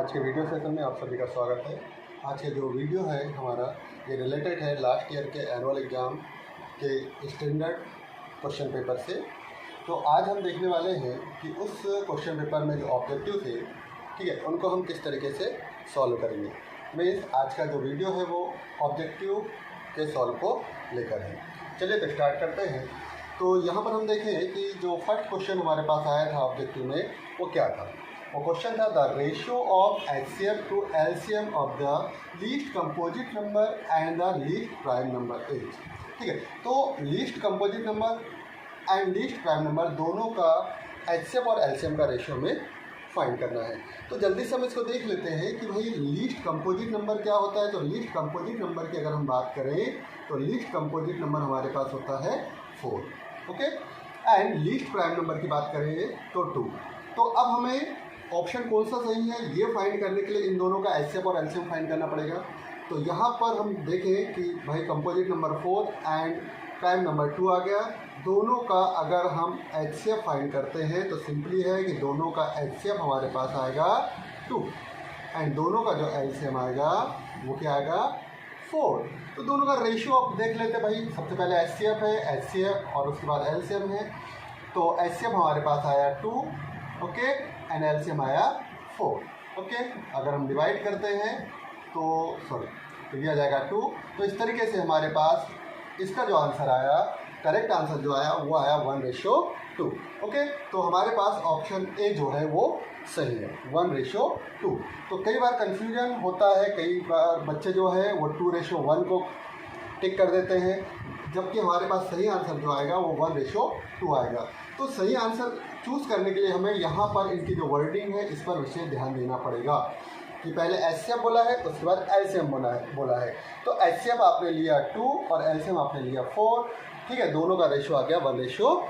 आज के video session में आप सभी का स्वागत है। आज के जो वीडियो है हमारा ये रिलेटेड है लास्ट ईयर के एनुअल एग्ज़ाम के स्टैंडर्ड क्वेश्चन पेपर से। तो आज हम देखने वाले हैं कि उस क्वेश्चन पेपर में जो ऑब्जेक्टिव थे, ठीक है, उनको हम किस तरीके से सॉल्व करेंगे। मीन्स आज का जो वीडियो है वो ऑब्जेक्टिव के सॉल्व को लेकर है। चलिए तो स्टार्ट करते हैं। तो यहाँ पर हम देखें कि जो फर्स्ट क्वेश्चन हमारे पास आया था ऑब्जेक्टिव में वो क्या था। वो क्वेश्चन था the ratio of HCF to LCM of the least composite number and the least prime number is. ठीक है, तो least composite number and least prime number दोनों का एचसीएफ और एलसीएम का रेशियो में फाइंड करना है। तो जल्दी से हम इसको देख लेते हैं कि भाई लीस्ट कंपोजिट नंबर क्या होता है। तो लीस्ट कंपोजिट नंबर की अगर हम बात करें तो लीस्ट कंपोजिट नंबर हमारे पास होता है 4, okay. And least prime number की बात करें तो 2। तो अब हमें ऑप्शन कौन सा सही है ये फाइंड करने के लिए इन दोनों का एचसीएफ और एलसीएम फाइंड करना पड़ेगा। तो यहाँ पर हम देखें कि भाई composite number 4 and prime number 2 आ गया। दोनों का अगर हम एचसीएफ फाइंड करते हैं तो सिंपली है कि दोनों का एचसीएफ हमारे पास आएगा 2 एंड दोनों का जो एलसीएम आएगा वो क्या आएगा 4। तो दोनों का रेशियो आप देख लेते हैं भाई। सबसे पहले एचसीएफ है, एचसीएफ और उसके बाद एलसीएम है। तो एचसीएफ हमारे पास आया 2, ओके, एंड एलसीएम आया 4, ओके। अगर हम डिवाइड करते हैं तो तो ये आ जाएगा 2। तो इस तरीके से हमारे पास इसका जो आंसर आया, करेक्ट आंसर जो आया वो आया 1:2, ओके। तो हमारे पास ऑप्शन ए जो है वो सही है, 1:2। तो कई बार कन्फ्यूजन होता है, कई बार बच्चे जो है वो 2:1 को टिक कर देते हैं, जबकि हमारे पास सही आंसर जो आएगा वो 1:2 आएगा। तो सही आंसर चूज़ करने के लिए हमें यहाँ पर इनकी जो वर्डिंग है इस पर विशेष ध्यान देना पड़ेगा कि पहले एचसीएफ बोला है उसके बाद एलसीएम बोला है। तो एचसीएफ आपने लिया 2 और एलसीएम आपने लिया 4, ठीक है। दोनों का रेशियो आ गया 1:2,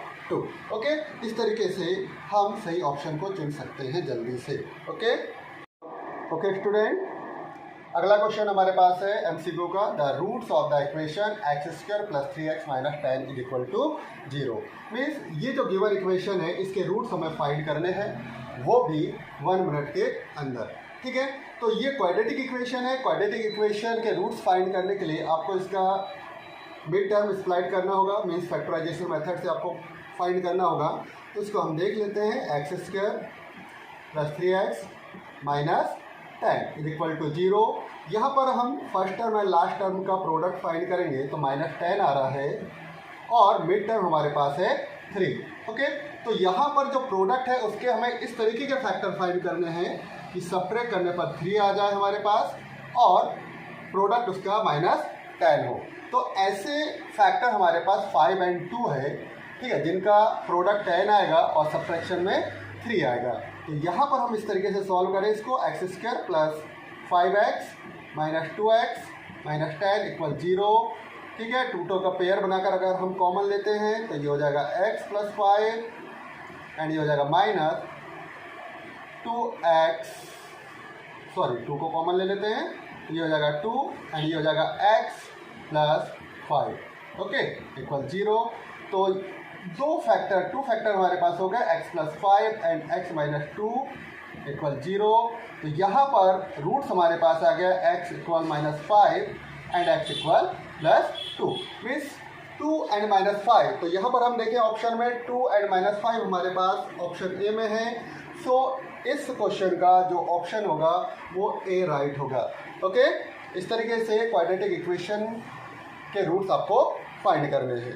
ओके। इस तरीके से हम सही ऑप्शन को चुन सकते हैं जल्दी से, ओके स्टूडेंट। अगला क्वेश्चन हमारे पास है एमसीक्यू का, the roots of the equation x² + 3x - 10 = 0। Means ये जो गिवन इक्वेशन है इसके रूट्स हमें फाइंड करने हैं, वो भी 1 मिनट के अंदर, ठीक है। तो ये क्वाड्रेटिक इक्वेशन है। क्वाड्रेटिक इक्वेशन के रूट्स फाइंड करने के लिए आपको इसका मिड टर्म स्प्लाइट करना होगा, मीन्स फैक्टराइजेशन मेथड से आपको फाइंड करना होगा। तो इसको हम देख लेते हैं, x² + 3x - 10 = 0। यहाँ पर हम फर्स्ट टर्म और लास्ट टर्म का प्रोडक्ट फाइंड करेंगे तो -10 आ रहा है और मिड टर्म हमारे पास है 3, ओके। तो यहाँ पर जो प्रोडक्ट है उसके हमें इस तरीके के फैक्टर फाइंड करने हैं कि सब्ट्रैक्ट करने पर 3 आ जाए हमारे पास और प्रोडक्ट उसका -10 हो। तो ऐसे फैक्टर हमारे पास 5 और 2 है, ठीक है, जिनका प्रोडक्ट 10 आएगा और सब्ट्रैक्शन में 3 आएगा। तो यहाँ पर हम इस तरीके से सॉल्व करें इसको, x² + 5x - 2x - 10 = 0, ठीक है। 2 का पेयर बनाकर अगर हम कॉमन लेते हैं तो ये हो जाएगा x + 5 एंड ये हो जाएगा -2x, 2 को कॉमन ले लेते हैं तो ये हो जाएगा 2 एंड ये हो जाएगा x + 5, ओके, = 0। तो 2 फैक्टर हमारे पास हो गए, x + 5 एंड x - 2 = 0। तो यहाँ पर रूट्स हमारे पास आ गया x = -5 and x = +2, means 2 and -5। तो यहाँ पर हम देखें ऑप्शन में 2 एंड -5 हमारे पास ऑप्शन ए में है। सो इस क्वेश्चन का जो ऑप्शन होगा वो ए राइट होगा, ओके। इस तरीके से क्वाड्रेटिक इक्वेशन के रूट्स आपको फाइंड करने हैं,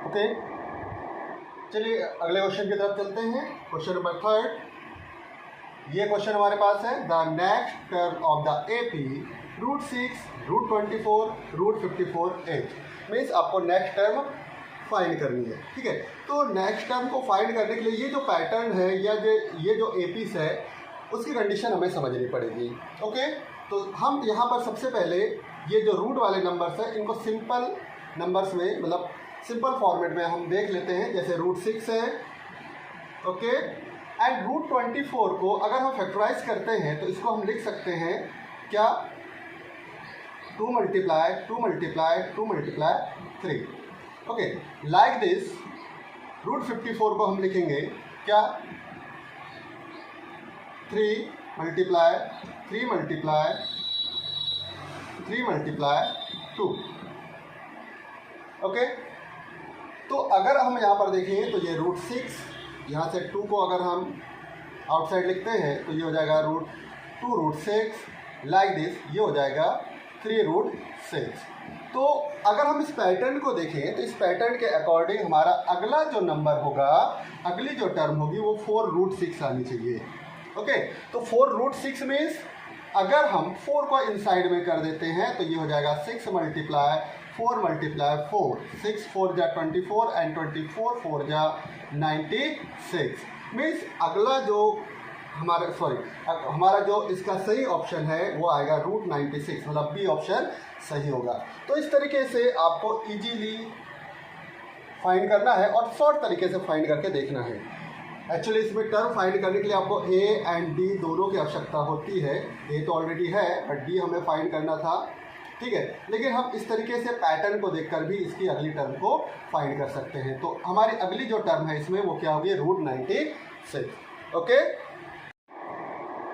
ओके। चलिए अगले क्वेश्चन की तरफ चलते हैं। Question number 3। ये क्वेश्चन हमारे पास है, the next term of the AP √6, √24, √54h। Means आपको नेक्स्ट टर्म फाइंड करनी है, ठीक है। तो नेक्स्ट टर्म को फाइंड करने के लिए ये जो पैटर्न है या ये जो एपीस है उसकी कंडीशन हमें समझनी पड़ेगी, ओके। तो हम यहाँ पर सबसे पहले ये जो रूट वाले नंबर्स हैं इनको सिंपल नंबर्स में, मतलब सिंपल फॉर्मेट में हम देख लेते हैं। जैसे √6 है, ओके, एंड √24 को अगर हम फैक्टराइज करते हैं तो इसको हम लिख सकते हैं क्या, 2 × 2 × 2 × 3, ओके। लाइक दिस √54 को हम लिखेंगे क्या, 3 मल्टीप्लाई 3 मल्टीप्लाई 2। ओके, तो अगर हम यहाँ पर देखें तो ये √6, यहाँ से 2 को अगर हम आउटसाइड लिखते हैं तो ये हो जाएगा √2√6, लाइक दिस, ये हो जाएगा 3√6। तो अगर हम इस पैटर्न को देखें तो इस पैटर्न के अकॉर्डिंग हमारा अगला जो नंबर होगा, अगली जो टर्म होगी वो 4√6 आनी चाहिए। ओके, तो 4√6 मीन्स अगर हम 4 को इनसाइड में कर देते हैं तो ये हो जाएगा 6 मल्टीप्लाई 4 मल्टीप्लाई 4, 6 4 जा 24 एंड 24 4 जा 96। मीन्स अगला जो हमारा जो इसका सही ऑप्शन है वो आएगा √96, मतलब बी ऑप्शन सही होगा। तो इस तरीके से आपको इजीली फाइंड करना है और शॉर्ट तरीके से फाइंड करके देखना है। एक्चुअली इसमें टर्म फाइंड करने के लिए आपको ए एंड डी दोनों की आवश्यकता होती है। ए तो ऑलरेडी है बट डी हमें फाइंड करना था, ठीक है। लेकिन हम इस तरीके से पैटर्न को देखकर भी इसकी अगली टर्म को फाइंड कर सकते हैं। तो हमारी अगली जो टर्म है इसमें वो क्या होगी, √96। ओके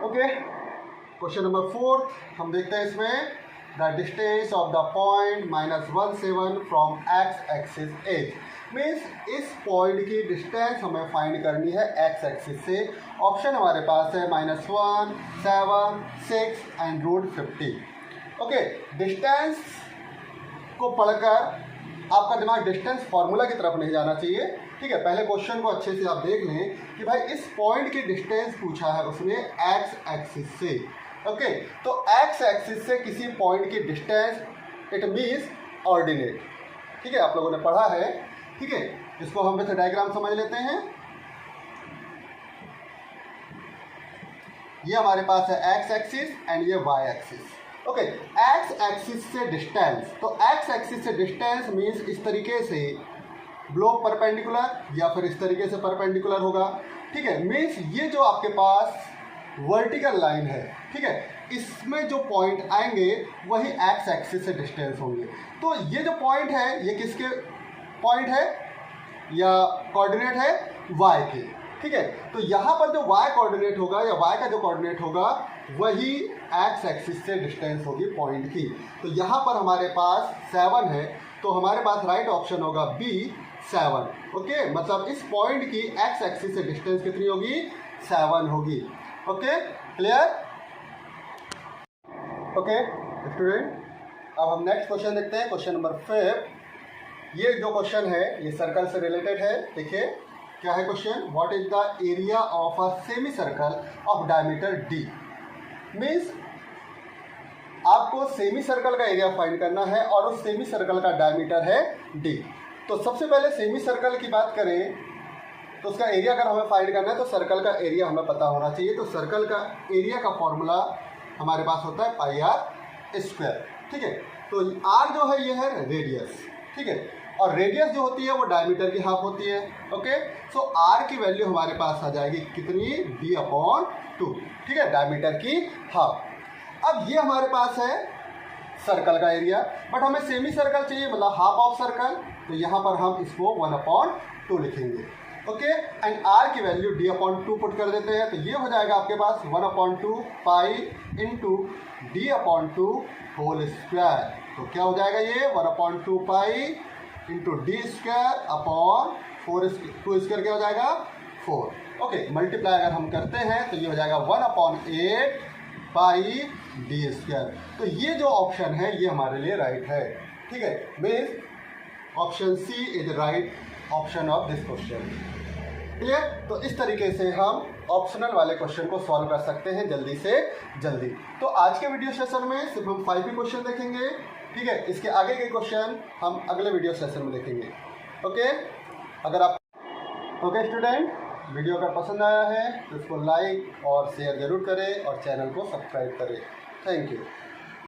ओके, क्वेश्चन नंबर 4 हम देखते हैं इसमें, the distance of the point -17 from x axis is. Means इस पॉइंट की डिस्टेंस हमें फाइंड करनी है एक्स एक्सिस से। ऑप्शन हमारे पास है -1, 7, 6 एंड √50। ओके, डिस्टेंस को पढ़कर आपका दिमाग डिस्टेंस फार्मूला की तरफ नहीं जाना चाहिए, ठीक है। पहले क्वेश्चन को अच्छे से आप देख लें कि भाई इस पॉइंट की डिस्टेंस पूछा है उसने एक्स एक्सिस से। ओके, तो एक्स एक्सिस से किसी पॉइंट की डिस्टेंस इट मीन्स ऑर्डिनेट, ठीक है, आप लोगों ने पढ़ा है, ठीक है। इसको हम वैसे डायग्राम समझ लेते हैं। ये हमारे पास है एक्स एक्सिस एंड ये Y axis. Okay, X axis से डिस्टेंस, तो एक्स एक्सिस से डिस्टेंस मीन्स इस तरीके से ब्लॉक परपेंडिकुलर या फिर इस तरीके से परपेंडिकुलर होगा, ठीक है। मीन्स ये जो आपके पास वर्टिकल लाइन है, ठीक है, इसमें जो पॉइंट आएंगे वही एक्स एक्सिस से डिस्टेंस होंगे। तो ये जो पॉइंट है ये किसके पॉइंट है या कोऑर्डिनेट है, वाई के, ठीक है। तो यहाँ पर जो वाई कोऑर्डिनेट होगा या वाई का जो कोऑर्डिनेट होगा वही एक्स एक्सिस से डिस्टेंस होगी पॉइंट की। तो यहाँ पर हमारे पास 7 है, तो हमारे पास राइट ऑप्शन होगा बी 7। ओके, मतलब इस पॉइंट की एक्स एक्सिस से डिस्टेंस कितनी होगी, 7 होगी। Okay, clear. ओके स्टूडेंट, अब हम नेक्स्ट क्वेश्चन देखते हैं, क्वेश्चन नंबर 5। ये जो क्वेश्चन है ये सर्कल से रिलेटेड है। देखिए क्या है question, what is the area of a semi circle of diameter D. Means आपको सेमी सर्कल का एरिया फाइंड करना है और उस सेमी सर्कल का डायमीटर है डी। तो सबसे पहले सेमी सर्कल की बात करें तो उसका एरिया अगर हमें फाइंड करना है तो सर्कल का एरिया हमें पता होना चाहिए। तो सर्कल का एरिया का फॉर्मूला हमारे पास होता है πr², ठीक है। तो r जो है ये है रेडियस, ठीक है, और रेडियस जो होती है वो डायमीटर की हाफ होती है। ओके, सो r की वैल्यू हमारे पास आ जाएगी कितनी, d/2, ठीक है, डायमीटर की हाफ। अब ये हमारे पास है सर्कल का एरिया, बट हमें सेमी सर्कल चाहिए, मतलब हाफ ऑफ सर्कल, तो यहाँ पर हम इसको 1/2 लिखेंगे। ओके, एंड r की वैल्यू d/2 पुट कर देते हैं, तो ये हो जाएगा आपके पास 1/2 pi into d/2 whole square. तो क्या हो जाएगा ये 1/2 पाई इंटू d² अपॉन 2² क्या हो जाएगा 4। ओके, मल्टीप्लाई अगर हम करते हैं तो ये हो जाएगा 1/8 पाई d²। तो ये जो ऑप्शन है ये हमारे लिए राइट है, ठीक है। Means option C is right option of this question. Clear. तो इस तरीके से हम ऑप्शनल वाले क्वेश्चन को सॉल्व कर सकते हैं जल्दी से जल्दी। तो आज के वीडियो सेशन में सिर्फ हम 5 ही क्वेश्चन देखेंगे, ठीक है। इसके आगे के क्वेश्चन हम अगले वीडियो सेशन में देखेंगे। ओके, अगर आप स्टूडेंट वीडियो का पसंद आया है तो इसको लाइक और शेयर ज़रूर करें और चैनल को सब्सक्राइब करें। Thank you.